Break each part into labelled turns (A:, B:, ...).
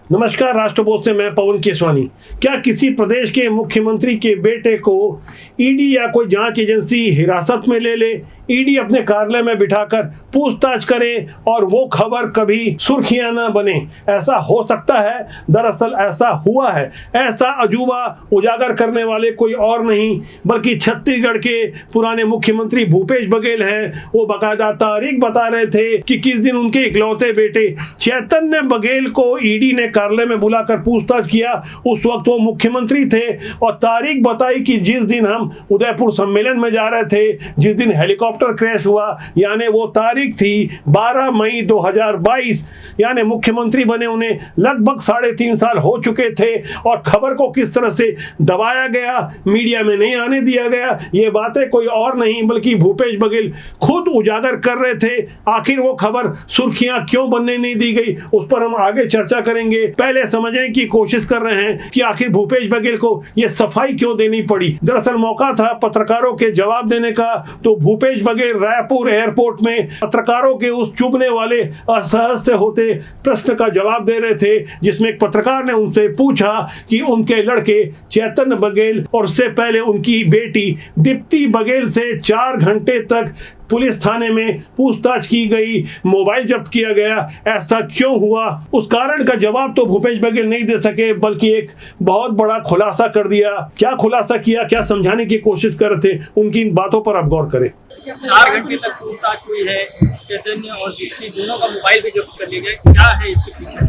A: नमस्कार, राष्ट्रपोस्ट से मैं पवन केसवानी। क्या किसी प्रदेश के मुख्यमंत्री के बेटे को ईडी या कोई जांच एजेंसी हिरासत में ले ले, ईडी अपने कार्यालय में बिठाकर पूछताछ करे और वो खबर कभी सुर्खियां न बने? ऐसा हो सकता है? दरअसल ऐसा हुआ है। ऐसा अजूबा उजागर करने वाले कोई और नहीं बल्कि छत्तीसगढ़ के पुराने मुख्यमंत्री भूपेश बघेल हैं। वो बाकायदा तारीख बता रहे थे कि किस दिन उनके इकलौते बेटे चैतन्य बघेल को ईडी ने कार्यालय में बुलाकर पूछताछ किया। उस वक्त वो मुख्यमंत्री थे और तारीख बताई कि जिस दिन हम उदयपुर सम्मेलन में जा रहे थे, जिस दिन हेलीकॉप्टर क्रैश हुआ, यानी वो तारीख थी 12 मई 2022। यानी मुख्यमंत्री बने उन्हें लगभग 3.5 साल हो चुके थे और खबर को किस तरह से दबाया गया, मीडिया में नहीं आने दिया गया, ये बातें कोई और नहीं बल्कि भूपेश बघेल खुद उजागर कर रहे थे। आखिर वो खबर सुर्खियां क्यों बनने नहीं दी गई, उस पर हम आगे चर्चा करेंगे। पहले समझने की कोशिश कर रहे हैं कि आखिर भूपेश बघेल को यह सफाई क्यों देनी पड़ी। दरअसल मौका था पत्रकारों के जवाब देने का, तो भूपेश बघेल रायपुर एयरपोर्ट में पत्रकारों के उस चुभने वाले असहज से होते प्रश्न का जवाब दे रहे थे, जिसमें एक पत्रकार ने उनसे पूछा कि उनके लड़के चैतन्य बघेल और उससे पहले उनकी बेटी दीप्ति बघेल से 4 घंटे तक पुलिस थाने में पूछताछ की गई, मोबाइल जब्त किया गया, ऐसा क्यों हुआ? उस कारण का जवाब तो भूपेश बघेल नहीं दे सके बल्कि एक बहुत बड़ा खुलासा कर दिया। क्या खुलासा किया, क्या समझाने की कोशिश कर रहे थे, उनकी इन बातों पर आप गौर करें।
B: 4 घंटे तक पूछताछ हुई है, चैतन्य और दीप्ति दोनों का मोबाइल भी जब्त कर लिया गया। क्या है इसके पीछे?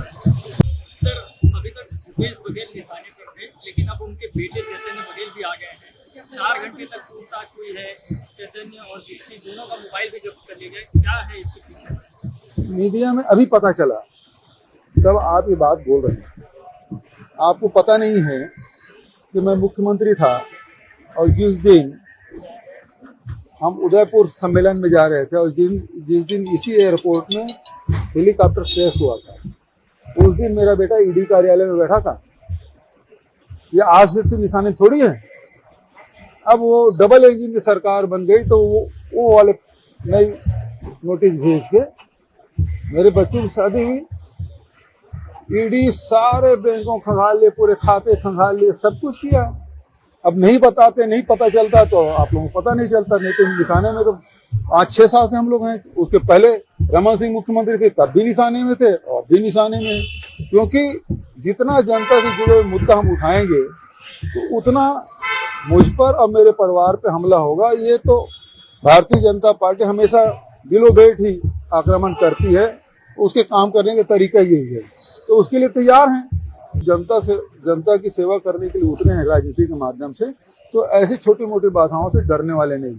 B: सर, अभी तक भूपेश बघेल निशाने पर थे, लेकिन अब उनके बेटे चैतन्य बघेल भी आ गए हैं। 4 घंटे तक पूछताछ हुई है, चैतन्य और दीप्ति दोनों का मोबाइल भी जब्त कर लिया गया। क्या है इसके पीछे?
C: मीडिया में अभी पता चला, तब आप ये बात बोल रहे हैं। आपको पता नहीं है कि मैं मुख्यमंत्री था और जिस दिन हम उदयपुर सम्मेलन में जा रहे थे और जिस दिन इसी एयरपोर्ट में हेलीकॉप्टर क्रैश हुआ था, उस दिन मेरा बेटा ईडी कार्यालय में बैठा था। ये आज से तो निशाने थोड़ी है। अब वो डबल इंजन की सरकार बन गई तो वो वाले नई नोटिस भेज के मेरे बच्चों की शादी हुई, ईडी सारे बैंकों खंगाल लिए, पूरे खाते खंगाल लिए, सब कुछ किया। अब नहीं बताते, नहीं पता चलता तो आप लोगों को पता नहीं चलता। नहीं तो निशाने में तो 5-6 साल से हम लोग हैं। उसके पहले रमन सिंह मुख्यमंत्री थे, तब भी निशाने में थे और भी निशाने में, क्योंकि जितना जनता से जुड़े मुद्दा हम उठाएंगे तो उतना मुझ पर और मेरे परिवार पे हमला होगा। ये तो भारतीय जनता पार्टी हमेशा दिलोबेट ही आक्रमण करती है, उसके काम करने का तरीका यही है, तो उसके लिए तैयार हैं। जनता की सेवा करने के लिए उतरे हैं राजनीति के माध्यम से, तो ऐसी छोटी मोटी बाधाओं से डरने वाले नहीं।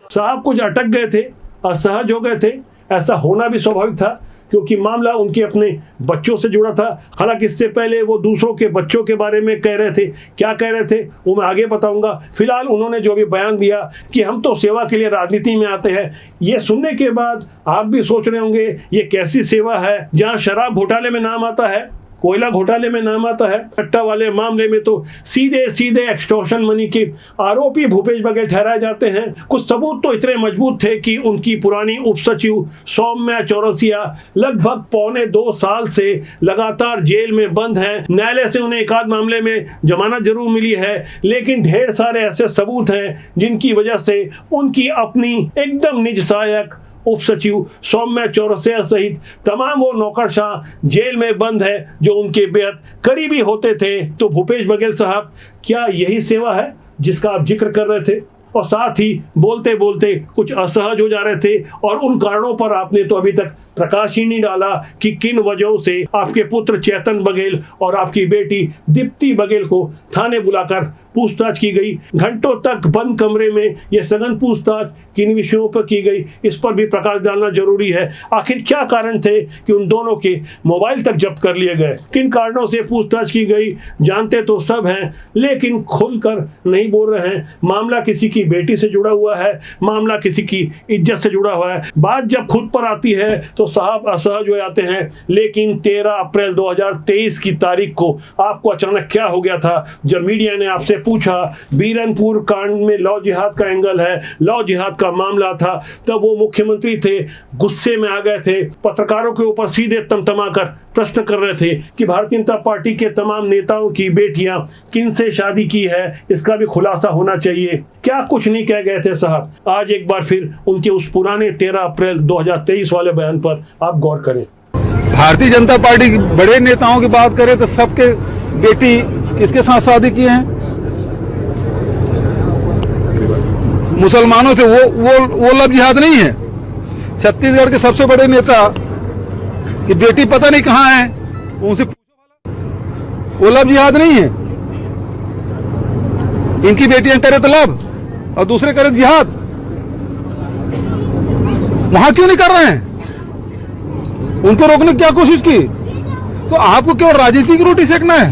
A: साहब कुछ अटक गए थे, असहज हो गए थे, ऐसा होना भी स्वाभाविक था क्योंकि मामला उनके अपने बच्चों से जुड़ा था। हालांकि इससे पहले वो दूसरों के बच्चों के बारे में कह रहे थे। क्या कह रहे थे वो मैं आगे बताऊंगा। फिलहाल उन्होंने जो भी बयान दिया कि हम तो सेवा के लिए राजनीति में आते हैं, ये सुनने के बाद आप भी सोच रहे होंगे ये कैसी सेवा है जहां शराब घोटाले में नाम आता है, कोयला घोटाले में नाम आता है, सट्टा वाले मामले में तो सीधे सीधे एक्सटॉर्शन मनी के आरोपी भूपेश बघेल ठहराए जाते हैं। कुछ सबूत तो इतने मजबूत थे कि उनकी पुरानी उप सचिव सौम्या चौरसिया लगभग 1.25 साल से लगातार जेल में बंद हैं। न्यायालय से उन्हें एक आध मामले में जमानत जरूर मिली है, लेकिन ढेर सारे ऐसे सबूत हैं जिनकी वजह से उनकी अपनी एकदम निज सहायक उप सचिव सौम्या चौरसिया सहित तमाम वो नौकरशाह जेल में बंद है जो उनके बेहद करीबी होते थे। तो भूपेश बघेल साहब, क्या यही सेवा है जिसका आप जिक्र कर रहे थे? और साथ ही बोलते बोलते कुछ असहज हो जा रहे थे और उन कारणों पर आपने तो अभी तक प्रकाश ही नहीं डाला कि किन वजहों से आपके पुत्र चैतन्य बघेल और आपकी बेटी दीप्ति बघेल को थाने बुलाकर पूछताछ की गई। घंटों तक बंद कमरे में यह सघन पूछताछ किन विषयों पर की गई, इस पर भी प्रकाश डालना जरूरी है। आखिर क्या कारण थे कि उन दोनों के मोबाइल तक जब्त कर लिए गए, किन कारणों से पूछताछ की गई, जानते तो सब हैं लेकिन खुलकर नहीं बोल रहे हैं। मामला किसी की बेटी से जुड़ा हुआ है, मामला किसी की इज्जत से जुड़ा हुआ है। बात जब खुद पर आती है तो साहब असहज हो जाते हैं, लेकिन 13 अप्रैल 2023 की तारीख को आपको अचानक क्या हो गया था? जब मीडिया ने आपसे पूछा बीरनपुर कांड में लॉ जिहाद का एंगल है, लॉ जिहाद का मामला था, तब वो मुख्यमंत्री थे, गुस्से में आ गए थे, पत्रकारों के ऊपर सीधे तमतमा कर प्रश्न कर रहे थे कि भारतीय जनता पार्टी के तमाम नेताओं की बेटियां किनसे शादी की है, इसका भी खुलासा होना चाहिए। क्या कुछ नहीं कह गए थे साहब। आज एक बार फिर उनके उस पुराने 13 अप्रैल 2023 वाले बयान पर आप गौर करें।
C: भारतीय जनता पार्टी के बड़े नेताओं की बात करें तो सबके बेटी किसके साथ शादी किए हैं? मुसलमानों से। वो लव जिहाद नहीं है। छत्तीसगढ़ के सबसे बड़े नेता की बेटी पता नहीं कहां है, उनसे पूछो, वो लव जिहाद नहीं है। इनकी बेटियां करे तो लव और दूसरे करे जिहाद। वहां क्यों नहीं कर रहे हैं? उनको रोकने की क्या कोशिश की? तो आपको केवल राजनीति की रोटी सेकना है।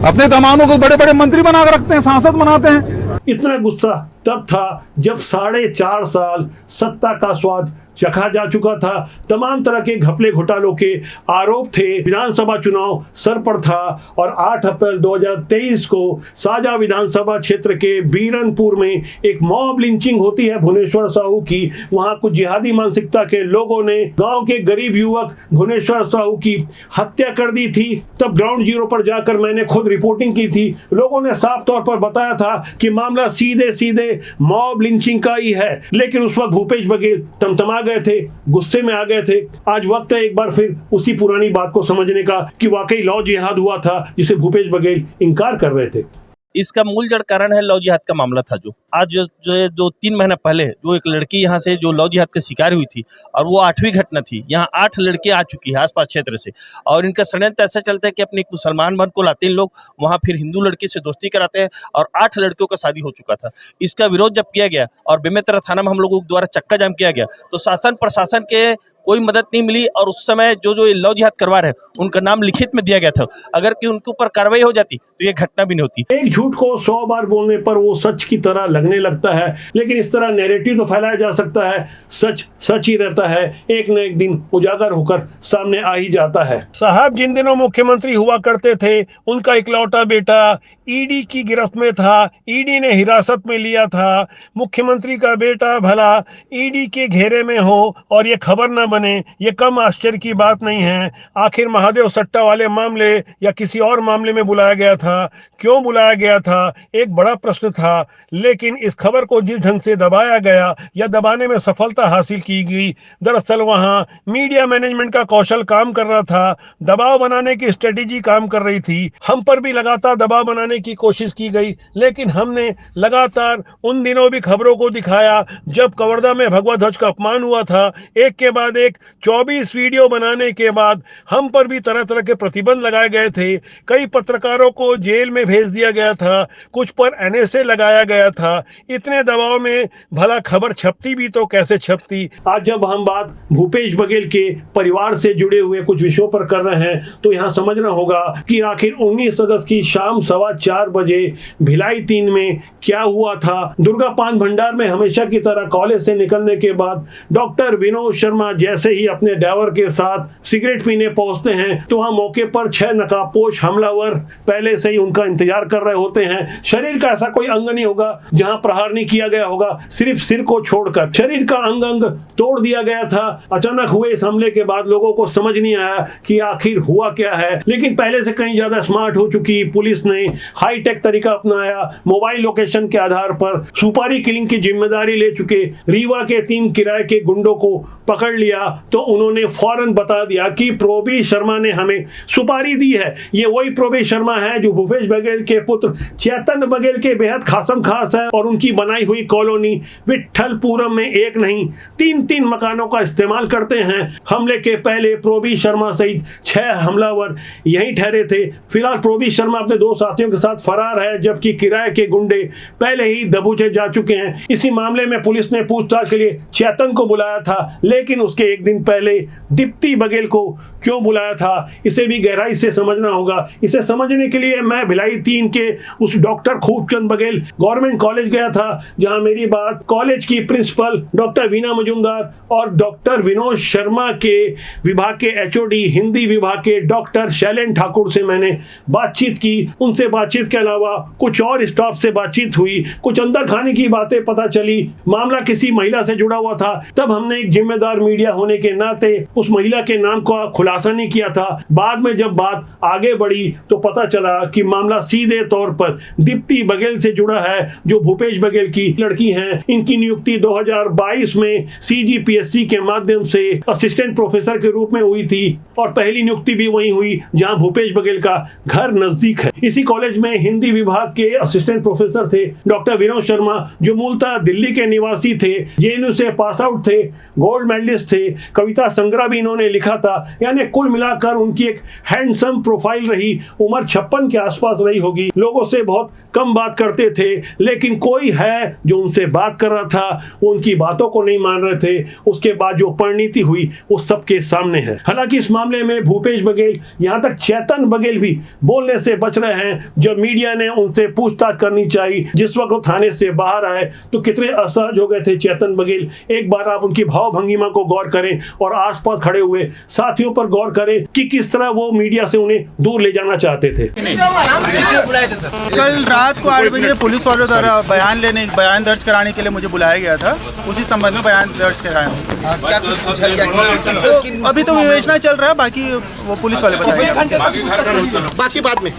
C: अपने दामादों को बड़े बड़े मंत्री बना कर रखते हैं, सांसद बनाते हैं।
A: इतना गुस्सा तब था जब 4.5 साल सत्ता का स्वाद चखा जा चुका था। तमाम तरह के घपले घोटालों के आरोप थे, विधानसभा चुनाव सर पर था और 8 अप्रैल 2023 को साजा विधानसभा क्षेत्र के बीरनपुर में एक मॉब लिंचिंग होती है भुवनेश्वर साहू की। वहां कुछ जिहादी मानसिकता के लोगों ने गांव के गरीब युवक भुवनेश्वर साहू की हत्या कर दी थी। तब ग्राउंड जीरो पर जाकर मैंने खुद रिपोर्टिंग की थी। लोगों ने साफ तौर पर बताया था कि मामला सीधे सीधे मॉब लिंचिंग का ही है, लेकिन उस वक्त भूपेश बघेल तमतमा गए थे, गुस्से में आ गए थे। आज वक्त है एक बार फिर उसी पुरानी बात को समझने का कि वाकई लॉ जिहाद हुआ था जिसे भूपेश बघेल इनकार कर रहे थे।
D: इसका मूल जड़ कारण है लॉ जिहाद का मामला था। जो आज जो 3 महीना पहले जो एक लड़की यहाँ से जो लॉ जिहाद का शिकार हुई थी, और वो 8वीं घटना थी। यहाँ 8 लड़कियां आ चुकी है आसपास क्षेत्र से, और इनका षड्यंत्र ऐसा चलता है कि अपने मुसलमान मर्द को लाते हैं लोग, वहाँ फिर हिंदू लड़की से दोस्ती कराते हैं, और 8 लड़कियों का शादी हो चुका था। इसका विरोध जब किया गया और बेमेतरा थाना में हम लोगों द्वारा चक्का जाम किया गया, तो शासन प्रशासन के कोई मदद नहीं मिली। और उस समय जो लॉ जिहाद करवा रहे उनका नाम लिखित में दिया गया था। अगर कि उनके ऊपर कार्रवाई हो जाती तो ये घटना भी नहीं होती।
A: एक झूठ को 100 बार बोलने पर वो सच की तरह लगने लगता है, लेकिन इस तरह नैरेटिव तो फैलाया जा सकता है। सच सच ही रहता है, एक न एक दिन उजागर होकर सामने आ ही जाता है। साहब जिन दिनों मुख्यमंत्री हुआ करते थे, उनका इकलौता बेटा ईडी की गिरफ्त में था। ईडी ने हिरासत में लिया था। मुख्यमंत्री का बेटा भला ईडी के घेरे में हो और ये खबर न बने, ये कम आश्चर्य की बात नहीं है। आखिर महादेव सट्टा वाले मामले या किसी और मामले में बुलाया गया था, क्यों बुलाया गया था, एक बड़ा प्रश्न था। लेकिन इस खबर को जिस ढंग से दबाया गया या दबाने में सफलता हासिल की गई, दरअसल वहां मीडिया मैनेजमेंट का कौशल काम कर रहा था, दबाव बनाने की स्ट्रेटेजी काम कर रही थी। हम पर भी लगातार दबाव बनाने की कोशिश की गई, लेकिन हमने लगातार उन दिनों भी खबरों को दिखाया जब कवर्धा में भगवा ध्वज का अपमान हुआ था। एक के बाद एक 24 वीडियो बनाने के बाद हम पर भी तरह तरह के प्रतिबंध लगाए गए थे। कई पत्रकारों को जेल में भेज दिया गया था, कुछ पर एनएसए लगाया गया था। इतने दबाव में भला खबर छपती भी तो कैसे छपती। आज जब हम बात भूपेश बघेल के परिवार से जुड़े हुए कुछ विषयों पर कर रहे हैं, तो यहाँ समझना होगा कि आखिर 19 अगस्त की शाम 4:15 बजे भिलाई 3 में क्या हुआ था। दुर्गा पान भंडार में हमेशा की तरह कॉलेज से निकलने के बाद डॉक्टर विनोद शर्मा जैसे ही अपने ड्राइवर के साथ सिगरेट पीने पहुंचते हैं, तो वहां मौके पर 6 नकाबपोश हमलावर पहले से ही उनका इंतजार कर रहे होते हैं। शरीर का ऐसा कोई अंग नहीं होगा जहां प्रहार नहीं किया गया होगा, सिर्फ सिर को छोड़कर शरीर का अंग अंग तोड़ दिया गया था। अचानक हुए इस हमले के बाद लोगों को समझ नहीं आया कि आखिर हुआ क्या है, लेकिन पहले से कहीं ज्यादा स्मार्ट हो चुकी पुलिस ने हाईटेक तरीका अपनाया। मोबाइल लोकेशन के आधार पर सुपारी किलिंग की जिम्मेदारी ले चुके रीवा के 3 किराए के गुंडों को पकड़ लिया, तो उन्होंने फौरन बता दिया कि प्रोबी शर्मा ने हमें सुपारी दी है। ये वही प्रोबी शर्मा है जो भूपेश बघेल के पुत्र चेतन बघेल के बेहद खासम खास है, और उनकी बनाई हुई कॉलोनी विट्ठलपुरम में एक नहीं 3 मकानों का इस्तेमाल करते हैं। हमले के पहले प्रोबी शर्मा सहित 6 हमलावर यहीं ठहरे थे। फिलहाल प्रोबी शर्मा अपने 2 साथियों के साथ फरार है, जबकि किराए के गुंडे पहले ही दबोचे जा चुके हैं। इसी मामले में पुलिस ने पूछताछ के लिए चेतन को बुलाया था, लेकिन उसके एक दिन पहले दीप्ति बघेल को क्यों बुलाया था, इसे भी गहराई से समझना होगा। इसे समझने के लिए मैं भिलाई 3 के उस doctor Khubchand Baghel government college गया था, जहां मेरी बात कॉलेज की प्रिंसिपल डॉक्टर वीना मजूमदार और डॉक्टर विनोद शर्मा के विभाग के एचओडी हिंदी विभाग के डॉक्टर शैलेंद्र ठाकुर से मैंने बातचीत की। उनसे बातचीत के अलावा कुछ और स्टाफ से बातचीत हुई, कुछ अंदर खाने की बातें पता चली। मामला किसी महिला से जुड़ा हुआ था। तब हमने एक जिम्मेदार मीडिया होने के नाते उस महिला के नाम का खुलासा नहीं किया था। बाद में जब बात आगे बढ़ी तो पता चला कि मामला सीधे तौर पर दीप्ति बघेल से जुड़ा है, जो भूपेश बघेल की लड़की हैं। इनकी नियुक्ति 2022 में सीजीपीएससी के माध्यम से असिस्टेंट प्रोफेसर के रूप में हुई थी और पहली नियुक्ति भी वहीं हुई जहां भूपेश बघेल का घर नजदीक है। इसी कॉलेज में हिंदी विभाग के असिस्टेंट प्रोफेसर थे डॉक्टर विनोद शर्मा, जो मूलतः दिल्ली के निवासी थे, जेएनयू से पास आउट थे, गोल्ड मेडलिस्ट थे, कविता संग्रह भी इन्होंने लिखा था। यानी कुल मिलाकर उनकी एक हैंडसम प्रोफाइल रही। उम्र 56 के आसपास रही होगी। लोगों से बहुत कम बात करते थे, लेकिन कोई है जो उनसे बात कर रहा था, वो उनकी बातों को नहीं मान रहे थे। उसके बाद जो परिणति हुई वो सबके सामने है। हालांकि इस मामले में भूपेश बघेल, यहां तक चेतन बघेल भी बोलने से बच रहे हैं। जब मीडिया ने उनसे पूछताछ करनी चाहिए, जिस वक्त वो थाने से बाहर आए तो कितने असहज हो गए थे चेतन बघेल। एक बार आप उनकी भाव भंगिमा को गौर करें और आसपास खड़े हुए साथियों पर गौर करें कि किस तरह वो मीडिया से उन्हें दूर ले जाना चाहते थे।
E: कल रात को 8 बजे पुलिस वालों द्वारा बयान दर्ज कराने के लिए मुझे बुलाया गया था। उसी संबंध में बयान दर्ज कराया। अभी तो विवेचना चल रहा है, बाकी वो पुलिस वाले बताएंगे। बाकी बात में।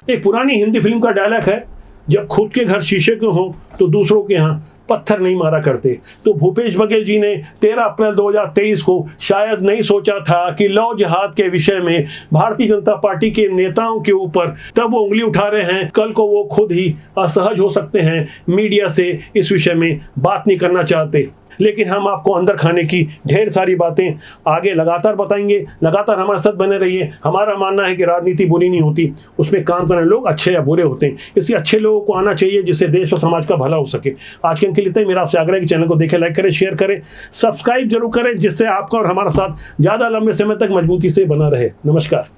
A: एक पुरानी हिंदी फिल्म का डायलॉग है, जब खुद के घर शीशे के हों तो दूसरों के यहाँ पत्थर नहीं मारा करते। तो भूपेश बघेल जी ने 13 अप्रैल 2023 को शायद नहीं सोचा था कि लव जिहाद के विषय में भारतीय जनता पार्टी के नेताओं के ऊपर तब वो उंगली उठा रहे हैं, कल को वो खुद ही असहज हो सकते हैं, मीडिया से इस विषय में बात नहीं करना चाहते। लेकिन हम आपको अंदर खाने की ढेर सारी बातें आगे लगातार बताएंगे। लगातार हमारे साथ बने रहिए। हमारा मानना है कि राजनीति बुरी नहीं होती, उसमें काम करने लोग अच्छे या बुरे होते हैं। इसलिए अच्छे लोगों को आना चाहिए, जिससे देश और समाज का भला हो सके। आज के लिए मेरा आपसे आग्रह है कि चैनल को देखें, लाइक करें, शेयर करें, सब्सक्राइब जरूर करें, जिससे आपका और हमारा साथ ज़्यादा लंबे समय तक मजबूती से बना रहे। नमस्कार।